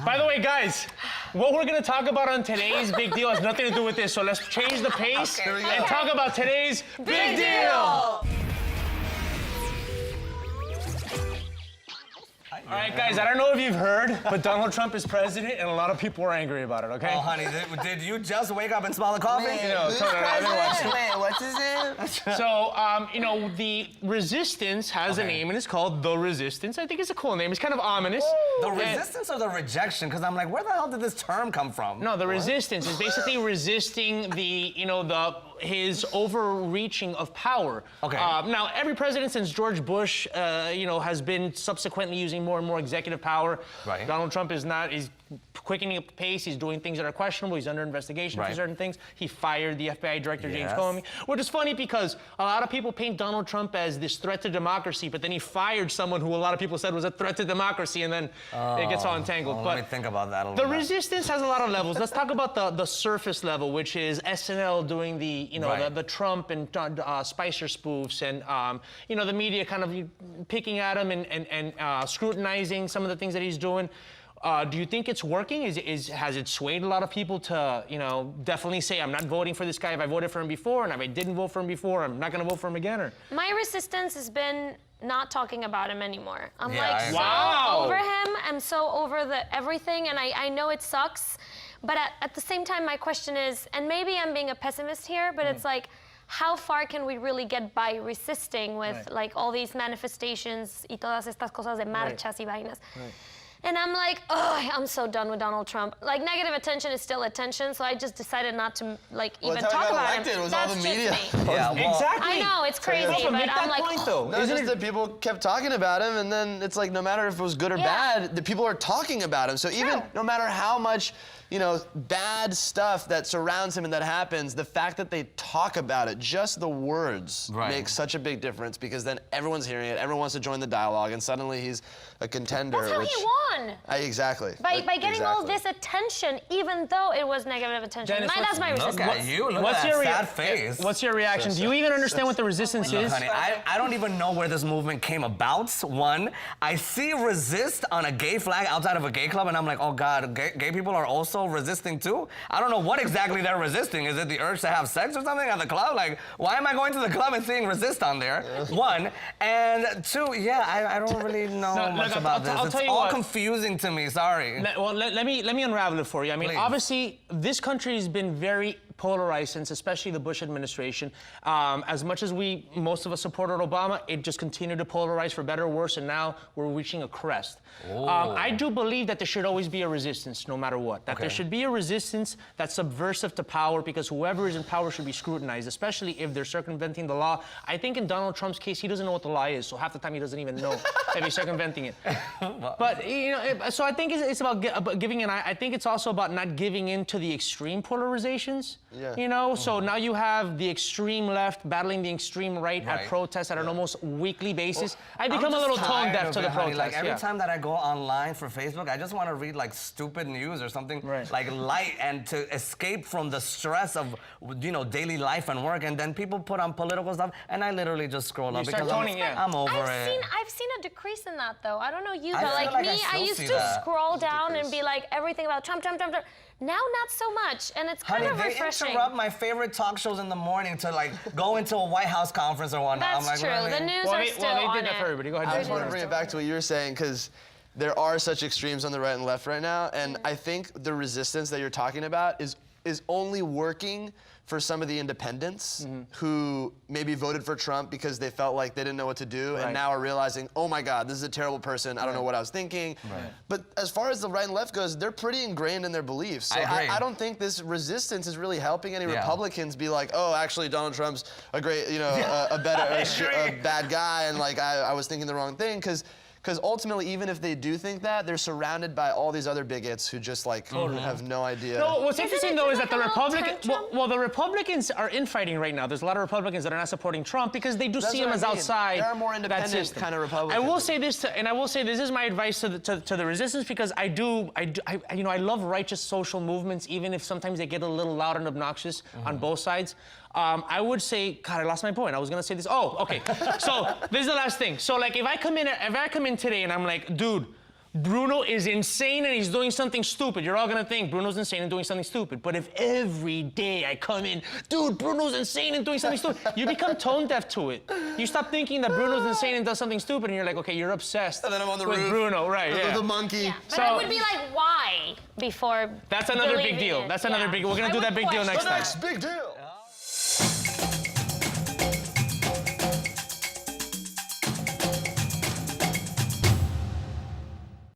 By the way, guys, what we're going to talk about on today's Big Deal has nothing to do with this, so let's change the pace and talk about today's Big Deal! All right, guys, I don't know if you've heard, but Donald Trump is president, and a lot of people are angry about it, okay? Oh, honey, did you just wake up and smell the coffee? What's his name? So, you know, the Resistance has a name, and it's called The Resistance. I think it's a cool name. It's kind of ominous. The Resistance or the rejection? Because I'm like, where the hell did this term come from? No, the Resistance is basically resisting the, you know, his overreaching of power. Okay. Now, every president since George Bush, you know, has been subsequently using more and more executive power. Right. Donald Trump is not. He's quickening up the pace. He's doing things that are questionable. He's under investigation for certain things. He fired the FBI director, James Comey, which is funny because a lot of people paint Donald Trump as this threat to democracy, but then he fired someone who a lot of people said was a threat to democracy, and then it gets all entangled. Well, but let me think about that a little the bit. Resistance has a lot of levels. Let's talk about the surface level, which is SNL doing the, you know, the Trump and Spicer spoofs, and you know, the media kind of picking at him and scrutinizing some of the things that he's doing. Do you think it's working? Has it swayed a lot of people to, you know, definitely say, I'm not voting for this guy if I voted for him before, and if I didn't vote for him before, I'm not going to vote for him again? Or my resistance has been not talking about him anymore. I'm over him. I'm so over everything, and I know it sucks. But at the same time, my question is, and maybe I'm being a pessimist here, but it's like, how far can we really get by resisting with like all these manifestations y todas estas cosas de marchas y vainas? And I'm like, oh, I'm so done with Donald Trump. Like, negative attention is still attention, so I just decided not to, like, even talk about him. It was That's all the just media. me. Yeah, well, exactly. I know, it's crazy, but I'm like, point, though. No, it's just that people kept talking about him, and then it's like, no matter if it was good or bad, the people are talking about him. So even no matter how much, you know, bad stuff that surrounds him and that happens, the fact that they talk about it, just the words makes such a big difference, because then everyone's hearing it, everyone wants to join the dialogue, and suddenly he's a contender. that's how he won. Exactly. By getting all this attention, even though it was negative attention. Dennis, That's my resistance. Look at you, look at that sad face. What's your reaction? Do you even understand what the Resistance is? Honey, I don't even know where this movement came about. One, I see resist on a gay flag outside of a gay club, and I'm like, oh God, gay people are also resisting too? I don't know what exactly they're resisting. Is it the urge to have sex or something at the club? Like, why am I going to the club and seeing resist on there? One. And two, I don't really know much about this. I'll tell you all what. Confusing to me, sorry. Let me unravel it for you. I mean, obviously, this country has been very polarized since, especially the Bush administration. As much as most of us supported Obama, it just continued to polarize for better or worse, and now we're reaching a crest. I do believe that there should always be a resistance, no matter what. That there should be a resistance that's subversive to power, because whoever is in power should be scrutinized, especially if they're circumventing the law. I think in Donald Trump's case, he doesn't know what the law is, so half the time he doesn't even know if he's circumventing it. But, you know, so I think it's about giving in. I think it's also about not giving in to the extreme polarizations. You know, so now you have the extreme left battling the extreme right at protests at an almost weekly basis. I become a little tone deaf to the protests. Like every time that I go online for Facebook, I just want to read like stupid news or something like light, and to escape from the stress of, you know, daily life and work. And then people put on political stuff, and I literally just scroll up because I'm over it. I've seen a decrease in that though. I don't know you, but like me, I used to scroll down and be like everything about Trump. Now, not so much, and it's kind of refreshing. They interrupt my favorite talk shows in the morning to like go into a White House conference or whatnot. That's I'm like, true. Really? The news are still on it. Well, they did that for everybody. Go ahead. I just want to bring it back to what you were saying, because there are such extremes on the right and left right now, and I think the resistance that you're talking about is only working for some of the independents who maybe voted for Trump because they felt like they didn't know what to do, and now are realizing, oh my God, this is a terrible person. I don't know what I was thinking. But as far as the right and left goes, they're pretty ingrained in their beliefs. So I don't think this resistance is really helping any Republicans be like, oh, actually Donald Trump's a great, you know, a bad guy, and like I was thinking the wrong thing, because ultimately, even if they do think that, they're surrounded by all these other bigots who just like have no idea. No, what's interesting though is that the Republicans are infighting right now. There's a lot of Republicans that are not supporting Trump because they do see him as outside. There are more independent kind of Republicans. I will say this, this is my advice to the resistance, because I love righteous social movements, even if sometimes they get a little loud and obnoxious on both sides. I would say, God, I lost my point. I was gonna say this. Oh, okay. So this is the last thing. So like, if I come in today and I'm like, dude, Bruno is insane and he's doing something stupid, you're all gonna think Bruno's insane and doing something stupid. But if every day I come in, dude, Bruno's insane and doing something stupid, you become tone deaf to it. You stop thinking that Bruno's insane and does something stupid, and you're like, okay, you're obsessed And then I'm on the with roof. Bruno, right? Yeah. The monkey. Yeah. But So- I would be like, why? Before That's another big believing deal. it. That's another Yeah. big. We're gonna I do would that big deal question next The time. next big deal.